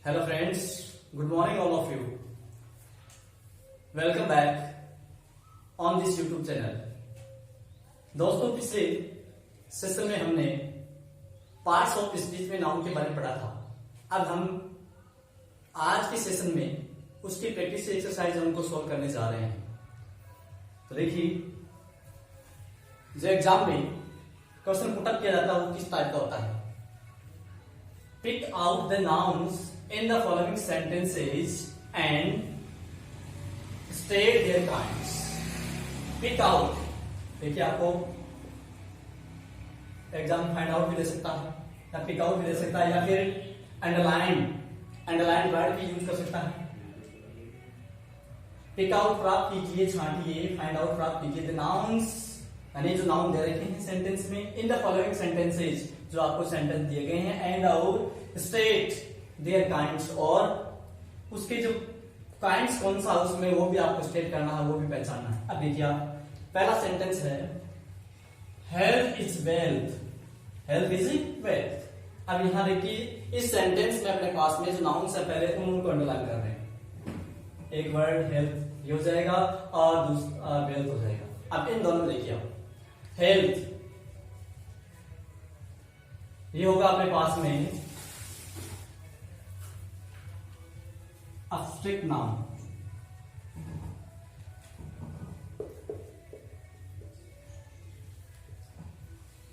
Hello friends, good morning all of you. Welcome back on this YouTube channel. दोस्तों पिछले session में हमने parts of speech में noun के बारे में पढ़ा था। अब हम आज के सेशन में उसकी प्रैक्टिस एक्सरसाइज हमको सॉल्व करने जा रहे हैं। तो देखिए, जो एग्जाम में क्वेश्चन पुटअप किया जाता है वो किस टाइप का होता है। Pick out the nouns in the following sentences and state their kinds. Pick out, देखिए आपको एग्जाम फाइंड आउट भी दे सकता है या पिक आउट भी दे सकता है या फिर अंडरलाइन वर्ड भी यूज कर सकता है। पिक आउट प्राप्त कीजिए, छांटिए, फाइंड आउट प्राप्त कीजिए द नाउन्स, यानी जो नाउन दे रखे हैं सेंटेंस में, इन द फॉलोइंग सेंटेंसेज, जो आपको सेंटेंस दिए गए हैं, and out state their kinds, और उसके जो काइंड्स कौन सा उसमें वो भी आपको स्टेट करना है, वो भी पहचानना है। अब देखिए, पहला सेंटेंस है health is wealth, health is wealth. अब यहां देखिए, इस सेंटेंस में अपने पास में जो नाउन्स है पहले उनको अंडरलाइन कर रहे हैं। एक वर्ड हेल्थ ये हो जाएगा और दूसरा वेल्थ हो जाएगा। अब इन दोनों देखिए, आप हेल्थ ये होगा अपने पास में एब्स्ट्रैक्ट नाउन।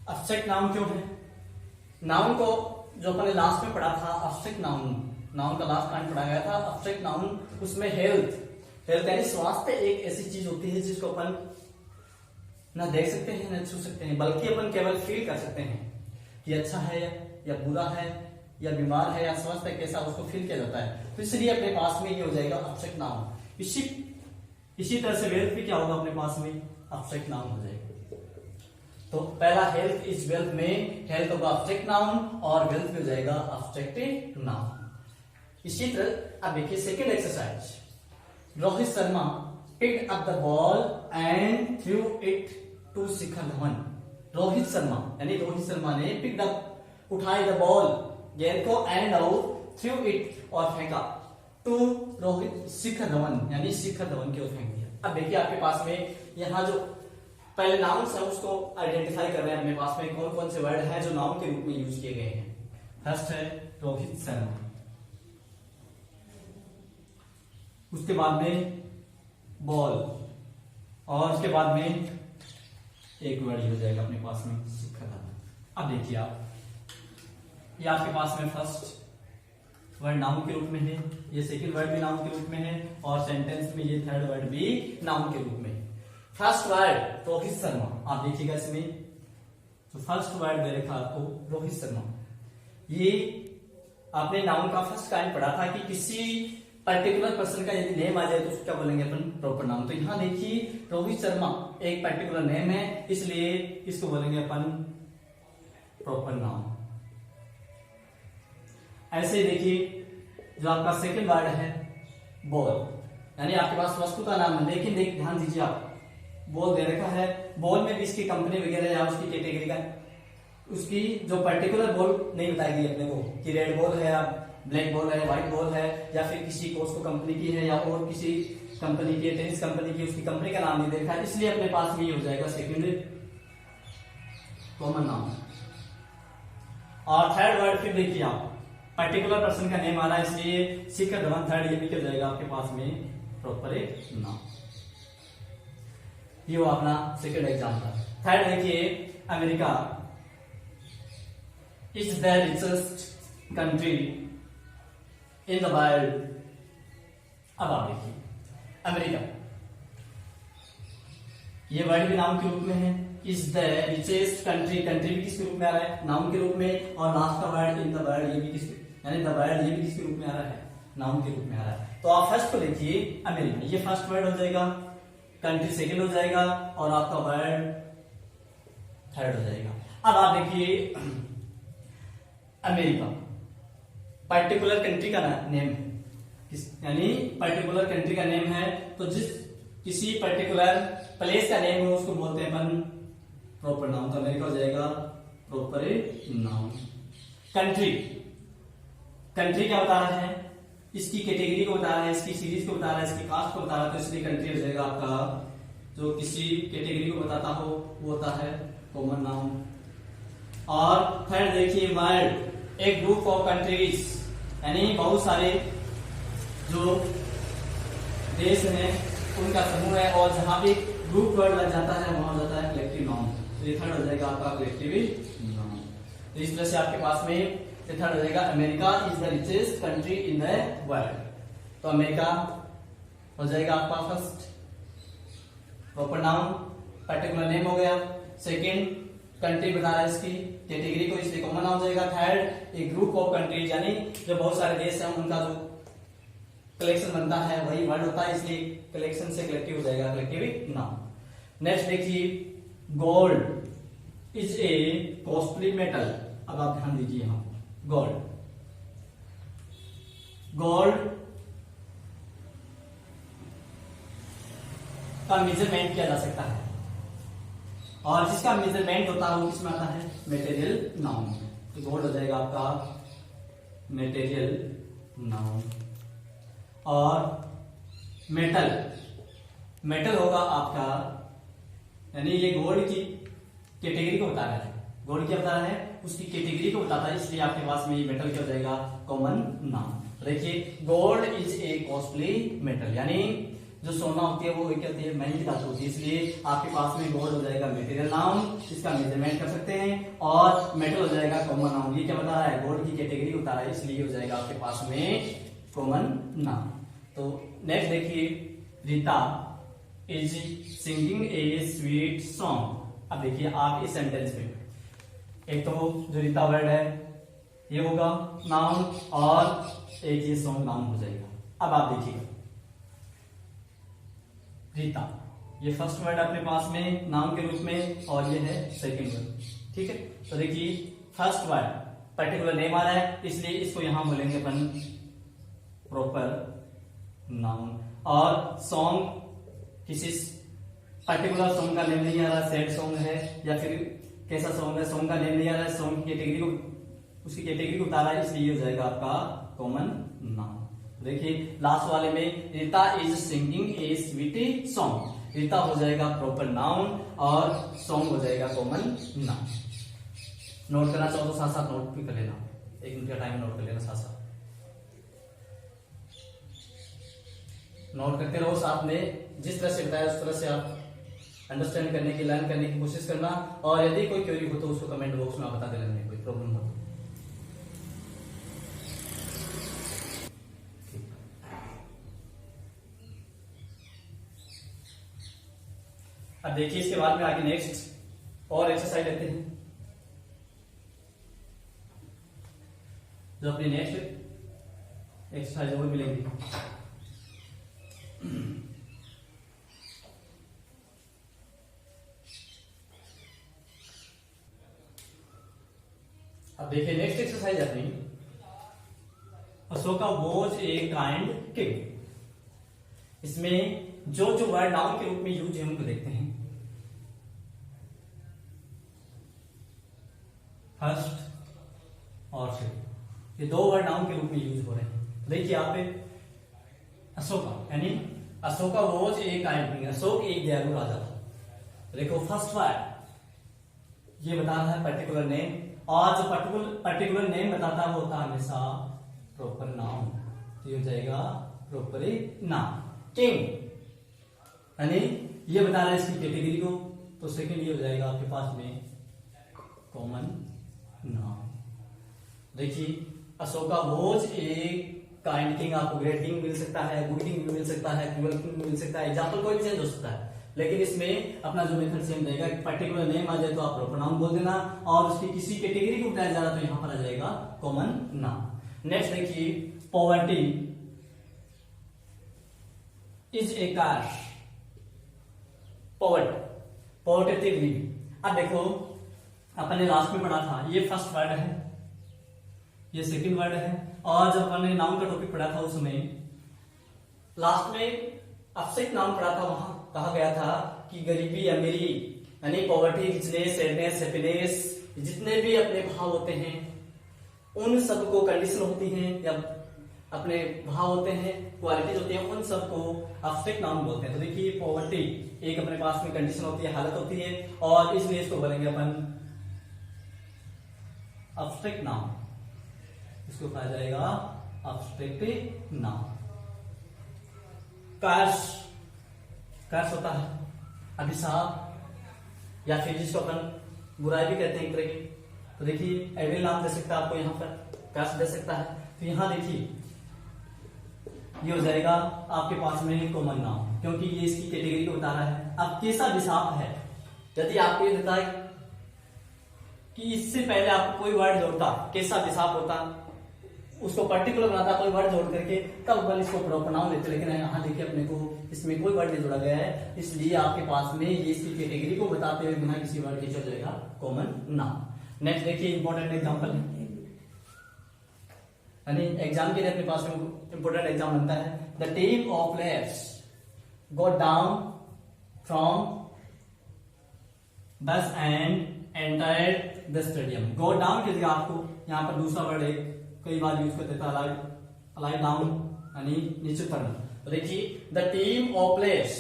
एब्स्ट्रैक्ट नाउन क्यों है? नाउन को जो अपने लास्ट में पढ़ा था, एब्स्ट्रैक्ट नाउन का लास्ट पॉइंट पढ़ा गया था एब्स्ट्रैक्ट नाउन। उसमें हेल्थ यानी स्वास्थ्य एक ऐसी चीज होती है जिसको अपन ना देख सकते हैं ना छू सकते हैं, बल्कि अपन केवल फील कर सकते हैं कि अच्छा है या बुरा है या बीमार है या स्वस्थ है, कैसा उसको फील किया जाता है। तो इसलिए अपने पास में ये हो जाएगा एब्स्ट्रैक्ट नाउन। इसी तरह से वेल्थ भी क्या होगा अपने पास में, एब्स्ट्रैक्ट नाउन हो जाएगा। तो पहला हेल्थ इज वेल्थ में हेल्थ होगा एब्स्ट्रैक्ट नाउन और वेल्थ भी हो जाएगा एब्स्ट्रैक्ट नाउन। इसी तरह अब देखिए second exercise. Rohit Sharma picked up the ball and threw it to Shikhar Dhawan. Rohit Sharma ने पिक्ड अप उठाई द बॉल, गेंद को, एंड आउट थ्रू इट और फेंका, टू रोहित शिखर धवन यानी शिखर धवन की ओर फेंक दिया। अब देखिए आपके पास में यहाँ जो पहले नाउन्स है उसको आइडेंटिफाई कर रहे हैं अपने पास में कौन कौन से वर्ड हैं जो नाउन के रूप में यूज किए गए हैं। फर्स्ट है रोहित शर्मा, उसके बाद में बॉल, और उसके बाद में एक वर्ड हो जाएगा अपने पास में शिखर धवन। अब देखिए आप, ये आपके पास में फर्स्ट वर्ड नाउन के रूप में है, ये सेकंड वर्ड भी नाउन के रूप में है, और सेंटेंस में ये थर्ड वर्ड भी नाउन के रूप में है। फर्स्ट वर्ड रोहित शर्मा, आप देखिएगा इसमें तो फर्स्ट वर्ड दे रखा आपको रोहित शर्मा। ये आपने नाउन का फर्स्ट काइंड पढ़ा था कि किसी पर्टिकुलर पर्सन का यदि नेम आ जाए तो उसको क्या बोलेंगे अपन, प्रॉपर नाउन। तो यहां देखिए रोहित शर्मा एक पर्टिकुलर नेम है, इसलिए इसको बोलेंगे अपन प्रॉपर नाउन। ऐसे देखिए जो आपका सेकंड वर्ड है बॉल, यानी आपके पास वस्तु का नाम है, लेकिन ध्यान दीजिए आप बॉल दे रखा है, बॉल में भी इसकी कंपनी वगैरह या उसकी कैटेगरी का उसकी जो पर्टिकुलर बॉल नहीं बताएगी अपने को कि रेड बॉल है या ब्लैक बॉल है, व्हाइट बॉल है, या फिर किसी कोर्स को कंपनी की है या और किसी कंपनी की, टेनिस कंपनी की, उसकी कंपनी का नाम नहीं दे रखा है, इसलिए अपने पास में ये हो जाएगा सेकंड कॉमन नाउन। और थर्ड वर्ड फिर देखिए आप पर्टिकुलर पर्सन का नेम आ रहा है, इसलिए शिखर धवन थर्ड ये भी क्या जाएगा आपके पास में प्रॉपर एक नाउन। ये वो अपना सेकंड एग्जांपल। थर्ड देखिए, America is the richest country in the world. अब आप देखिए अमेरिका, ये वर्ड भी नाउन के रूप में है, इज द रिचेस्ट कंट्री भी किसके रूप में आ रहा है, नाउन के रूप में, और लास्ट का वर्ड इन द वर्ल्ड ये भी किसके, यानी द वर्ल्ड ये भी किसके रूप में आ रहा है, नाउन के रूप में आ रहा है। तो आप फर्स्ट को देखिए अमेरिका, ये फर्स्ट वर्ड हो जाएगा, कंट्री सेकंड हो जाएगा, और आपका वर्ड थर्ड हो जाएगा। अब आप देखिए अमेरिका पर्टिकुलर कंट्री का नेम है, यानी पर्टिकुलर कंट्री का नेम है, तो जिस किसी पर्टिकुलर प्लेस का नेम हो उसको बोलते हैं अपन प्रॉपर नाउन। तो अमेरिका हो जाएगा प्रॉपर नाउन। कंट्री कंट्री क्या बता रहा है, इसकी कैटेगरी को बता रहा है, इसकी सीरीज को बता रहा है, इसकी कास्ट को बता रहा है, तो इसलिए कंट्री हो जाएगा आपका जो किसी कैटेगरी को बताता हो वो होता है कॉमन नाउन। और थर्ड देखिए वर्ल्ड, एक ग्रुप ऑफ कंट्रीज, यानी बहुत सारे जो देश हैं उनका समूह है, और जहां भी ग्रुप वर्ड लग जाता है वहां हो जाता है कलेक्टिव नाउन। तो ये थर्ड हो जाएगा आपका कलेक्टिव नाउन। तो इस तरह से आपके पास में ये थर्ड हो जाएगा America is the richest country in the world. तो अमेरिका हो जाएगा आपका first proper noun, particular name हो गया। सेकंड कंट्री बता रहा है इसकी कैटेगरी को, इसलिए कॉमन नाउन हो जाएगा। थर्ड एक ग्रुप ऑफ कंट्रीज, यानी जो बहुत सारे देश हैं उनका जो कलेक्शन बनता है वही वर्ड होता है, इसलिए कलेक्शन से कलेक्टिव हो जाएगा कलेक्टिव नाउन। नेक्स्ट देखिए gold is a costly metal. अब आप ध्यान दीजिए यहां गोल्ड, गोल्ड का मेजरमेंट किया जा सकता है, और जिसका मेजरमेंट होता है वो किसमें आता है, मेटेरियल नाउन। तो गोल्ड हो जाएगा आपका मेटेरियल नाउन। और मेटल, मेटल होगा आपका, यानी ये गोल्ड की कैटेगरी को बता रहा है, गोल्ड क्या बता रहा है, उसकी कैटेगरी को बताता है, इसलिए आपके पास में ये मेटल क्या हो जाएगा, कॉमन नाउन। देखिए gold is a costly metal, यानी जो सोना होती है वो क्या होती है, महंगी धातु होती है, इसलिए आपके पास में गोल्ड हो जाएगा मेटेरियल नाउन, इसका मेजरमेंट कर सकते हैं। और मेटल हो जाएगा कॉमन नाउन। ये क्या बता रहा है, गोल्ड की कैटेगरी बता रहा है, इसलिए हो जाएगा आपके पास में कॉमन नाउन। तो नेक्स्ट देखिए Rita is singing A sweet song. अब देखिए आप इस सेंटेंस में एक तो जो रीता वर्ड है ये होगा नाउन, और एक ये सॉन्ग नाउन हो जाएगा। अब आप देखिए रीता, ये फर्स्ट वर्ड अपने पास में नाउन के रूप में, और ये है सेकंड वर्ड, ठीक है। तो देखिए फर्स्ट वर्ड पर्टिकुलर नेम आ रहा है, इसलिए इसको यहां बोलेंगे अपन प्रॉपर नाउन। और सॉन्ग किसी पर्टिकुलर सॉन्ग का नेम नहीं आ रहा, सैड सॉन्ग है या फिर कैसा सॉन्ग है, सॉन्ग का नेम नहीं आ रहा है, सॉन्ग की कैटेगरी को, उसकी कैटेगरी को बता रहा है, इसलिए हो जाएगा आपका कॉमन नाउन। देखिए लास्ट वाले में Rita is singing A sweet song, Rita हो जाएगा प्रॉपर नाउन और सॉन्ग हो जाएगा कॉमन नाउन। नोट करना चाहो तो साथ साथ नोट भी कर लेना, 1 मिनट का टाइम नोट कर लेना, साथ साथ नोट करते रहो, साथ में जिस तरह से बताया उस तरह से आप अंडरस्टैंड करने की, लर्न करने की कोशिश करना। और यदि कोई क्वेरी हो तो उसको कमेंट बॉक्स में आप बता देना, कोई प्रॉब्लम हो तो। अब देखिए इसके बाद में आगे नेक्स्ट और एक्सरसाइज लेते हैं, जो अपनी नेक्स्ट एक्सरसाइज और मिलेंगी। अब देखिए नेक्स्ट एक्सरसाइज अपनी, Ashoka was a kind king. इसमें जो जो वर्ड नाउन के रूप में यूज है उनको देखते हैं। फर्स्ट और सेकंड, ये 2 वर्ड नाउन के रूप में यूज हो रहे हैं। देखिए यहाँ पे अशोका, यानी Ashoka was a kind king, Ashok एक दयालु राजा था। देखो फर्स्ट वर्ड ये बता रहा है पर्टिकुलर नेम, और जो पर्टिकुलर नेम बताता है वो होता है हमेशा प्रॉपर नाउन, तो ये हो जाएगा प्रॉपर नाउन। किंग यानी ये बता रहा है इसकी कैटेगरी को, तो सेकंड ये हो जाएगा आपके पास में कॉमन नाउन। देखिए Ashoka was a kind king, आपको ग्रेट किंग मिल सकता है, गुड किंग भी मिल सकता है, क्रूअल किंग भी मिल सकता है, एग्जाम्पल कोई भी चेंज हो सकता है, लेकिन इसमें अपना जो मेथड सेम रहेगा। पर्टिकुलर नेम आ जाए तो आप प्रॉपर नाउन बोल देना, और उसकी किसी कैटेगरी को बताया जा रहा तो यहां पर आ जाएगा कॉमन नाउन। नेक्स्ट देखिए poverty is a caste, poverty living. अब देखो अपन ने लास्ट में पढ़ा था, ये फर्स्ट वर्ड है, ये सेकंड वर्ड है, और जब अपन ने नाउन का टॉपिक पढ़ा था उसमें लास्ट में अफसेट नाउन पढ़ा था, वहां कहा गया था कि गरीबी अमीरी यानी पॉवर्टी, रिचनेस, सैडनेस, हैप्पीनेस, जितने भी अपने भाव होते हैं उन सब को कंडीशन होती हैं या अपने भाव होते हैं, क्वालिटीज होती हैं, उन सब को एब्स्ट्रैक्ट नाउन बोलते हैं। तो देखिए पॉवर्टी एक अपने पास में कंडीशन होती है, हालत होती है, और इसलिए इसको बोलेंगे अपन एब्स्ट्रैक्ट नाउन। इसको कहा जाएगा एब्स्ट्रैक्ट नाउन। कर्स, कर्स होता है अभिशाप, या फिर जिसको अपन बुराई भी कहते हैं एक तरह की। तो देखिए एविल नाम दे सकता है आपको, यहाँ पर कर्स दे सकता है। तो यहां देखिए ये हो जाएगा आपके पास में कॉमन नाउन, क्योंकि ये इसकी कैटेगरी को बता रहा है। अब कैसा अभिशाप है, यदि आपको ये देता है कि इससे पहले आप कोई वर्ड जोड़ता, कैसा अभिशाप होता, उसको पर्टिकुलर बनाता कोई वर्ड जोड़ करके, तब अपन इसको प्रॉपर नाउन लेते। लेकिन यहाँ देखिए अपने को इसमें कोई वर्ड नहीं जोड़ा गया है, इसलिए आपके पास में ये इसकी कैटेगरी को बताते हुए बिना किसी वर्ड के चल जाएगा कॉमन नाउन। नेक्स्ट देखिए इंपॉर्टेंट एग्जांपल है, यानी एग्जाम के लिए अपने पास में इंपॉर्टेंट एग्जाम बनता है। The team of players got down from bus and entered the stadium. Go down की जगह आपको यहाँ पर दूसरा वर्ड है, कई बार यूज करते थे, अलाइड डाउन, यानी नीचे उतरना। तो देखिए द टीम ऑफ प्लेयर्स,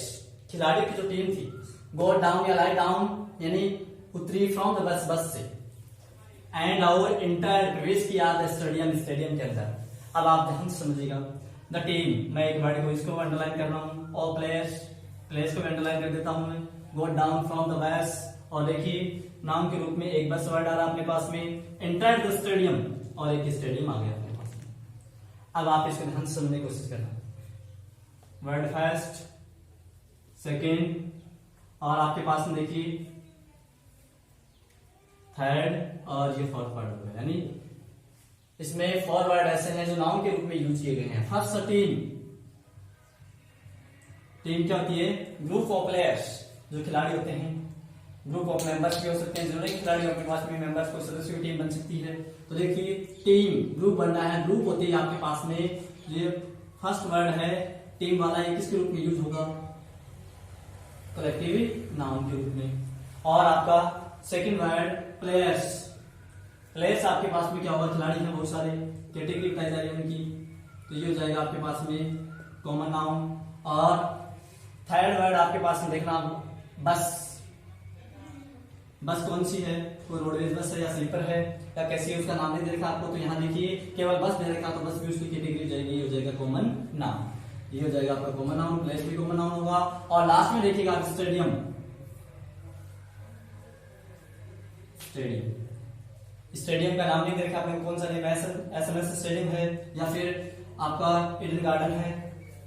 खिलाड़ियों की जो टीम थी, गो डाउन या लाइट डाउन यानी उतरी फ्रॉम द बस, बस से, एंड और इंटर प्रवेश किया द स्टेडियम, स्टेडियम के अंदर। अब आप ध्यान से समझिएगा, द टीम, मैं एक वर्ड को इसको अंडरलाइन कर रहा हूं, और प्लेयर्स, प्लेयर्स को अंडरलाइन कर देता हूं मैं, go down from the bus, और देखिए नाम के रूप में एक बस वर्ड आ रहा है अपने पास में, एंटर द स्टेडियम, और एक स्टेडियम आ गया अपने पास में। अब आप इसको ध्यान से समझने की कोशिश करना, वर्ड फर्स्ट, सेकेंड, और आपके पास में देखिए थर्ड, और ये फोर्थ वर्ड हो गया। यानी इसमें फोर वर्ड ऐसे हैं जो नाउन के रूप में यूज किए गए हैं। फर्स्ट टीम, टीम क्या होती है, ग्रुप ऑफ प्लेयर्स, जो खिलाड़ी होते हैं, ग्रुप ऑफ मेंबर्स भी हो सकते हैं, जरूरी खिलाड़ी अपने पास में मेंबर्स को सदस्यों की टीम बन सकती है। तो देखिए टीम, ग्रुप बनना है, ग्रुप होती है आपके पास में, ये फर्स्ट वर्ड है टीम वाला, ये किसके रूप में यूज होगा, कलेक्टिव नाउन के रूप में। और आपका सेकंड वर्ड प्लेयर्स, प्लेयर्स आपके पास में क्या होगा, खिलाड़ी हैं बहुत सारे, कैटेगरी बताई जा रही है उनकी, तो ये हो जाएगा आपके पास में कॉमन नाउन। और थर्ड वर्ड आपके पास में देखना, बस, बस कौन सी है, कोई रोडवेज बस है या स्लीपर है या कैसी है, उसका नाम नहीं दे रखा आपको, तो यहाँ देखिए केवल बस दे रखा, तो बस भी उसकी कैटेगरी जाएगी, ये हो जाएगा कॉमन नाउन, ये हो जाएगा आपका कॉमन नाउन, प्लेस भी कॉमन नाउन होगा। और लास्ट में देखिएगा स्टेडियम, स्टेडियम, स्टेडियम का नाम नहीं दे रखा आपने, कौन सा नेम, एसएमएस स्टेडियम है या फिर आपका ईडन गार्डन है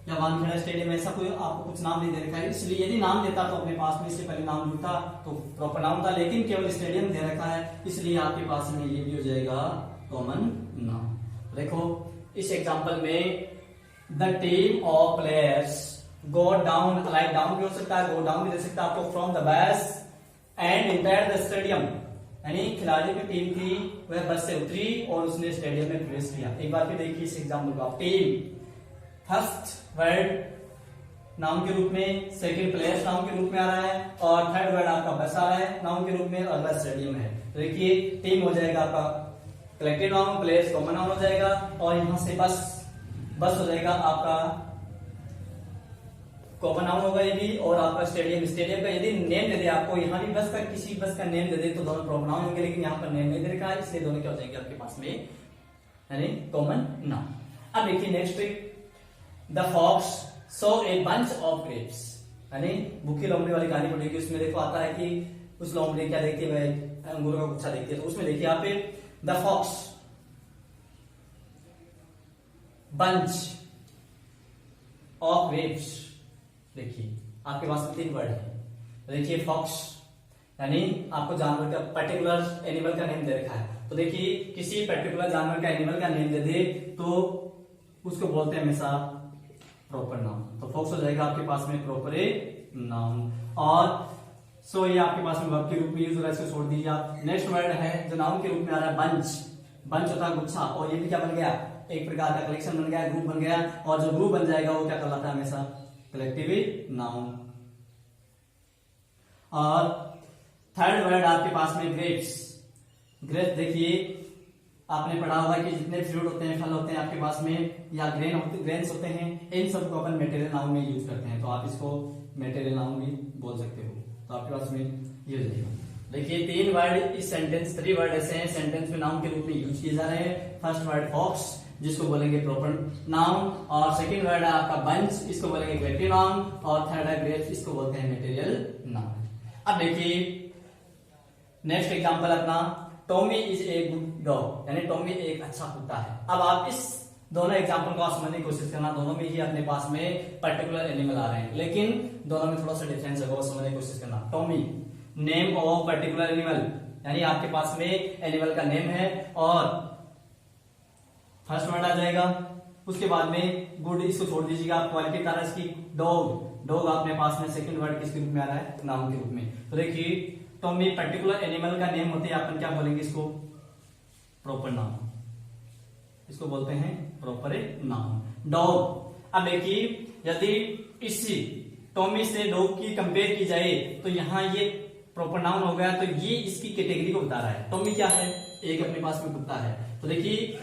या वानखेड़ा स्टेडियम, ऐसा कोई आपको कुछ नाम नहीं दे रखा है। इसलिए यदि नाम देता तो अपने पास में इससे पहले नाम जुड़ता तो प्रॉपर नाउन था, लेकिन केवल स्टेडियम दे रखा है, इसलिए आपके पास में ये भी हो जाएगा कॉमन नाउन। देखो इस एग्जांपल में the team of players go down, like down भी हो सकता है, गो डाउन भी दे सकता है आपको, from the bus and entered the stadium, यानी खिलाड़ियों की टीम थी वह बस से उतरी और उसने स्टेडियम में प्रवेश किया। एक बार फिर देखिए इस एग्जांपल को आप, टीम फर्स्ट वर्ड नाउन के रूप में, सेकंड प्लेयर्स नाउन के रूप में आ रहा है, और थर्ड वर्ड आपका बस आ रहा है नाउन के रूप में, और बस स्टेडियम है। तो देखिए टीम हो जाएगा आपका collective noun, players common noun हो जाएगा, और यहां से बस, बस हो जाएगा आपका कॉमन नाउन होगा ये भी, और आपका स्टेडियम, स्टेडियम का यदि नेम दे दे आपको, यहाँ भी बस का किसी बस का नेम दे दे तो दोनों प्रॉपर नाउन होंगे, लेकिन यहाँ पर नेम नहीं दे रखा है, इसलिए दोनों क्या हो जाएंगे आपके पास में, यानी कॉमन नाउन। अब देखिए next trick, the fox saw a bunch of grapes, यानी भूखी लोमड़ी वाली कहानी पढ़ेगी, उसमें देखो आता है कि उस लोमड़ी क्या देखती है, वह अंगूरों का गुच्छा देखती है। तो उसमें देखिए यहाँ पे the fox bunch of grapes, देखिए आपके पास में तीन वर्ड है। देखिए फॉक्स यानी आपको जानवर का पर्टिकुलर एनिमल का नेम दे रखा है, तो देखिए किसी पर्टिकुलर जानवर का एनिमल का नेम दे दे तो उसको बोलते हैं हमेशा प्रॉपर नाउन। तो फॉक्स हो जाएगा आपके पास में प्रॉपर नाउन। और सो ये आपके पास में वर्ब के रूप में यूज हो रहा है, इसको छोड़ दीजिए आप। नेक्स्ट वर्ड है जो नाउन के रूप में आ रहा है बंच, बंच होता है गुच्छा, और ये भी क्या बन गया, एक प्रकार का कलेक्शन बन गया, ग्रुप बन गया, और जो ग्रुप बन जाएगा वो क्या कहलाता है हमेशा कलेक्टिव नाउन। और थर्ड वर्ड आपके पास में ग्रेप्स, ग्रेप्स देखिए आपने पढ़ा होगा कि जितने फ्रूट होते हैं, फल होते हैं आपके पास में, या ग्रेन्स होते हैं, इन सबको अपन मेटेरियल नाउन में यूज करते हैं, तो आप इसको मेटेरियल नाउन भी बोल सकते हो। तो आपके पास में ये हो जाएगा। देखिए 3 वर्ड इस सेंटेंस, 3 वर्ड ऐसे हैं सेंटेंस में नाउन के रूप में यूज किए जा रहे हैं। फर्स्ट वर्ड फॉक्स, जिसको बोलेंगे प्रॉपर नाउन, और सेकंड वर्ड है आपका बंच, इसको बोलेंगे इक्वेटिव नाउन, और थर्ड है ग्रेप्स, इसको बोलते हैं मेटेरियल नाउन। अब देखिए नेक्स्ट एग्जांपल अपना, Tommy is a good dog, यानी टॉमी एक अच्छा कुत्ता है। अब आप इस दोनों एग्जांपल को आप समझने की कोशिश करना, दोनों में ही अपने पास में पर्टिकुलर एनिमल आ रहे हैं, लेकिन दोनों में थोड़ा सा डिफरेंस है, वो समझने की कोशिश करना। Tommy name of particular animal, यानी आपके पास में एनिमल का नेम है और फर्स्ट वर्ड आ जाएगा, उसके बाद में गुड, इसको छोड़ दीजिएगा, क्वालिटी बता रहा है इसकी डॉग, डॉग आपने पास में सेकंड वर्ड किसके रूप में आ रहा है, नाउन के रूप में। तो देखिए टॉमी पर्टिकुलर एनिमल का नेम होते हैं, अपन क्या बोलेंगे इसको, प्रॉपर नाउन, इसको बोलते हैं प्रॉपर नाउन डॉग। अब देखिए यदि इसी टॉमी से डॉग की कंपेयर की जाए तो यहाँ ये प्रॉपर नाउन हो गया, तो ये इसकी कैटेगरी को बता रहा है। टॉमी क्या है, एक अपने पास में कुत्ता है, तो देखिए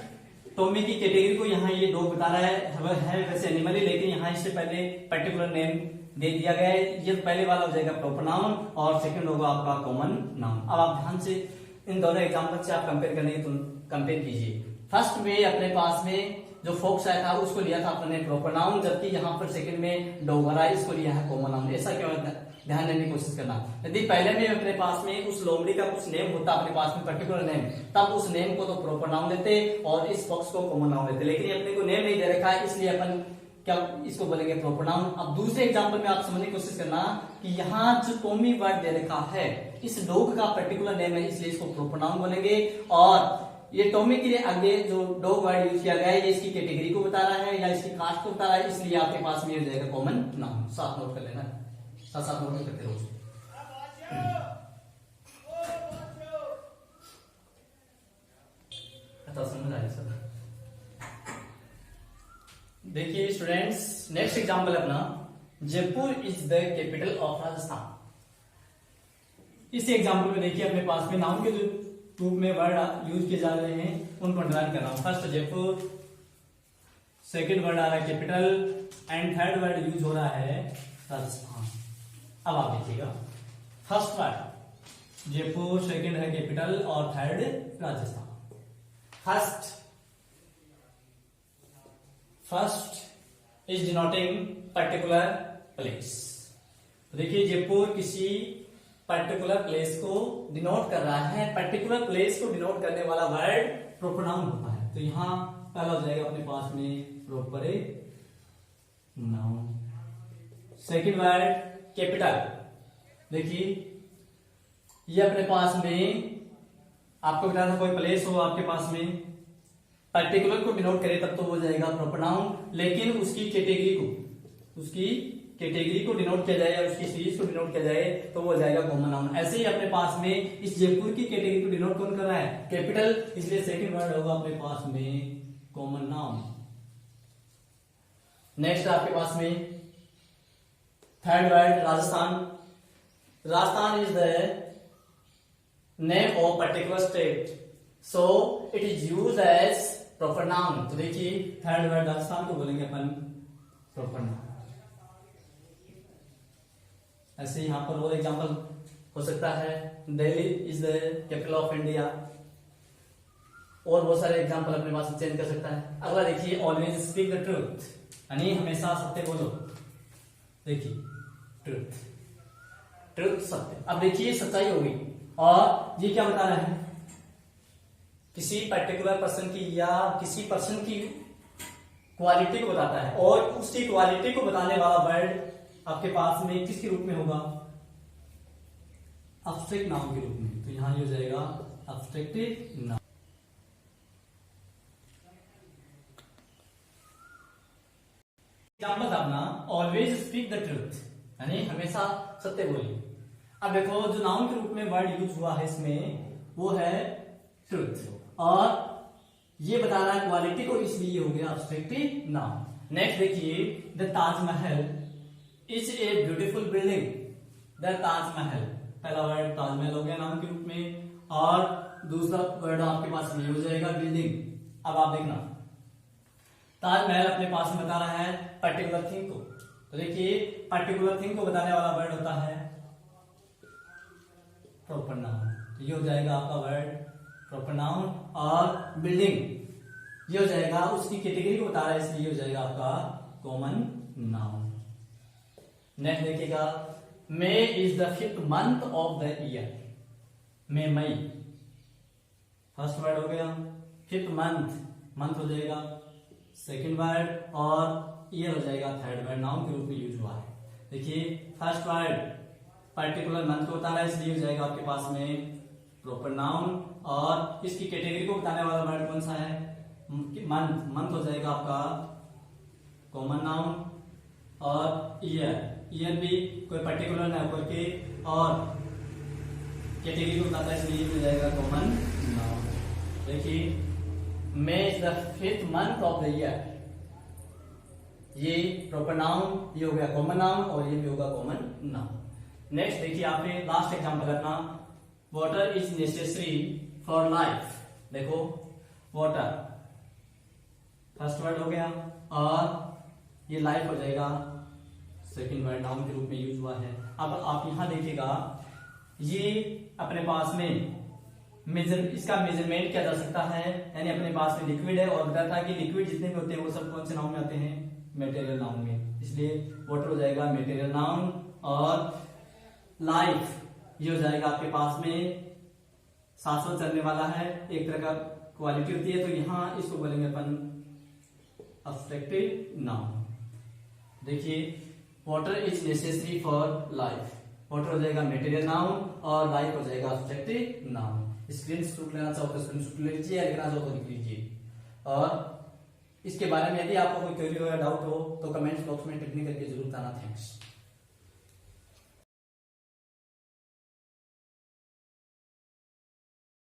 टॉमी की कैटेगरी को यहाँ ये डॉग बता रहा है वैसे एनिमल ही, लेकिन यहाँ इससे पहले पर्टिकुलर नेम दे दिया गया है। ये पहले वाला हो जाएगा प्रॉपर नाउन और सेकंड होगा आपका कॉमन नाउन। अब आप ध्यान से इन दोनों एग्जांपल से आप कंपेयर करने की कंपेयर कीजिए। फर्स्ट में अपने पास में जो फोक्स आया था उसको लिया था अपने प्रॉपर नाउन, जबकि यहाँ पर सेकंड में डॉग आ रहा है, इसको लिया है कॉमन नाउन। ऐसा क्यों है, ध्यान देने की कोशिश करना। यदि पहले में अपने पास में उस लोमड़ी का कुछ नेम होता अपने पास में पर्टिकुलर नेम, तब उस नेम को तो प्रॉपर नाउन देते और इस फॉक्स को कॉमन नाउन देते, लेकिन अपने को नेम नहीं दे रखा है, इसलिए अपन क्या इसको बोलेंगे प्रॉपर नाउन। अब दूसरे एग्जांपल में आप समझने की कोशिश करना कि यहाँ जो टॉमी वर्ड दे रखा है इस डॉग का पर्टिकुलर नेम है, इसलिए इसको प्रॉपर नाउन बोलेंगे, और ये टॉमी के लिए आगे जो डॉग वर्ड यूज किया गया है ये इसकी कैटेगरी को बता रहा है या इसकी कास्ट को बता रहा है, इसलिए आपके पास में हो जाएगा कॉमन नाउन। साथ नोट कर लेना, साथ नोट करते रहो। अच्छा समझ आया सर। देखिए स्टूडेंट्स नेक्स्ट एग्जांपल अपना, Jaipur is the capital of Rajasthan. इस एग्जांपल में देखिए अपने पास में नाउन के जो रूप में वर्ड यूज किए जा रहे हैं उनको अंडरलाइन कर रहा हूं। फर्स्ट जयपुर, सेकंड वर्ड आ रहा है capital, and third word use हो रहा है राजस्थान। अब आप देखिएगा फर्स्ट वर्ड जयपुर, सेकंड है कैपिटल और third Rajasthan. First is denoting particular place. देखिए जयपुर किसी पर्टिकुलर प्लेस को डिनोट कर रहा है, पर्टिकुलर प्लेस को डिनोट करने वाला वर्ड प्रॉपर नाउन होता है, तो यहां पहला हो जाएगा अपने पास में proper noun. Second word capital, देखिए ये अपने पास में आपको बताया था कोई प्लेस हो आपके पास में पर्टिकुलर को डिनोट करे तब तो हो जाएगा प्रॉपर नाउन, लेकिन उसकी कैटेगरी को डिनोट किया जाए या उसकी सीरीज को डिनोट किया जाए तो वो जाएगा कॉमन नाउन। ऐसे ही अपने पास में इस जयपुर की कैटेगरी को डिनोट कौन कर रहा है, कैपिटल, इसलिए सेकंड वर्ड होगा अपने पास में कॉमन नाउन। नेक्स्ट आपके पास में third word Rajasthan. Rajasthan is the name of particular state, so it is used as proper noun. तो देखिए थर्ड वर्ड राजस्थान को बोलेंगे अपन प्रॉपर नाउन। ऐसे यहां पर और एग्जांपल हो सकता है, Delhi is the capital of India, और बहुत सारे एग्जांपल अपने पास चेंज कर सकता है। अगला देखिए ऑलवेज स्पीक द ट्रूथ, यानी हमेशा सत्य बोलो। देखिए ट्रूथ सत्य। अब देखिए सच्चाई होगी, और ये क्या बता रहा है, किसी पर्टिकुलर पर्सन की या किसी पर्सन की क्वालिटी को बताता है, और उसकी क्वालिटी को बताने वाला वर्ड आपके पास में किसके रूप में होगा, एब्स्ट्रैक्ट नाउन के रूप में। तो यहां ये हो जाएगा एब्स्ट्रैक्ट नाउन। एग्जांपल अपना ऑलवेज स्पीक द ट्रूथ, यानी हमेशा सत्य बोलिए। अब देखो जो नाउन के रूप में वर्ड यूज हुआ है इसमें वो है ट्रूथ, और ये बता रहा है क्वालिटी को, इसलिए हो गया एब्स्ट्रैक्ट नाउन। नेक्स्ट देखिए the Taj Mahal is a beautiful building. The Taj Mahal, पहला वर्ड ताजमहल हो गया नाउन के रूप में, और दूसरा वर्ड आपके पास में हो जाएगा बिल्डिंग। अब आप देखना, ताजमहल अपने पास में बता रहा है पर्टिकुलर थिंग को, तो देखिए पर्टिकुलर थिंग को बताने वाला वर्ड होता है प्रॉपर नाउन। तो ये हो जाएगा आपका वर्ड प्रॉपर नाउन। और बिल्डिंग ये हो जाएगा उसकी कैटेगरी को बता रहा है, इसलिए हो जाएगा आपका कॉमन नाउन। नेक्स्ट देखिएगा, May is the 5th month of the year. May मई फर्स्ट वर्ड हो गया, 5th मंथ हो जाएगा सेकंड वर्ड, और ईयर हो जाएगा थर्ड वर्ड, नाउन के रूप में यूज हुआ है। देखिए फर्स्ट वर्ड पर्टिकुलर मंथ को बता रहा है, इसलिए हो जाएगा आपके पास में प्रॉपर नाउन। और इसकी कैटेगरी को बताने वाला वर्ड कौन सा है, मंथ हो जाएगा आपका कॉमन नाउन। और ईयर भी कोई पर्टिकुलर ना होकर के और कैटेगरी को बताता है, इसलिए हो जाएगा कॉमन नाउन। देखिए May is the 5th month of the year, ये प्रॉपर नाउन, ये हो गया कॉमन नाउन, और ये भी होगा कॉमन नाउन। नेक्स्ट देखिए, आपने लास्ट एग्जांपल करना, water is necessary for life. देखो वाटर फर्स्ट वर्ड हो गया, और ये लाइफ हो जाएगा सेकंड वर्ड, नाउन के रूप में यूज हुआ है। अब आप यहां देखिएगा, ये अपने पास में इसका मेजरमेंट किया जा सकता है, यानी अपने पास में लिक्विड है, और बताता है कि लिक्विड जितने भी होते हैं वो सब कौन से नाउन में आते हैं, मटेरियल नाउन में, इसलिए वाटर हो जाएगा मटेरियल नाउन। और लाइफ ये हो जाएगा आपके पास में शाश्वत चलने वाला है, एक तरह का क्वालिटी होती है, तो यहां इसको बोलेंगे अपन अब्स्ट्रैक्टिव नाउन। देखिए water is necessary for life, water हो जाएगा मटेरियल नाउन, और लाइफ हो जाएगा अब्स्ट्रैक्टिव नाउन। स्क्रीन शॉट लेना चाहो तो स्क्रीन शॉट ले लीजिए, या लिखना चाहो तो लिख लीजिए। और इसके बारे में यदि आपको कोई क्वेरी हो या डाउट हो तो कमेंट बॉक्स में टिप्पणी करके जरूर बताना। थैंक्स।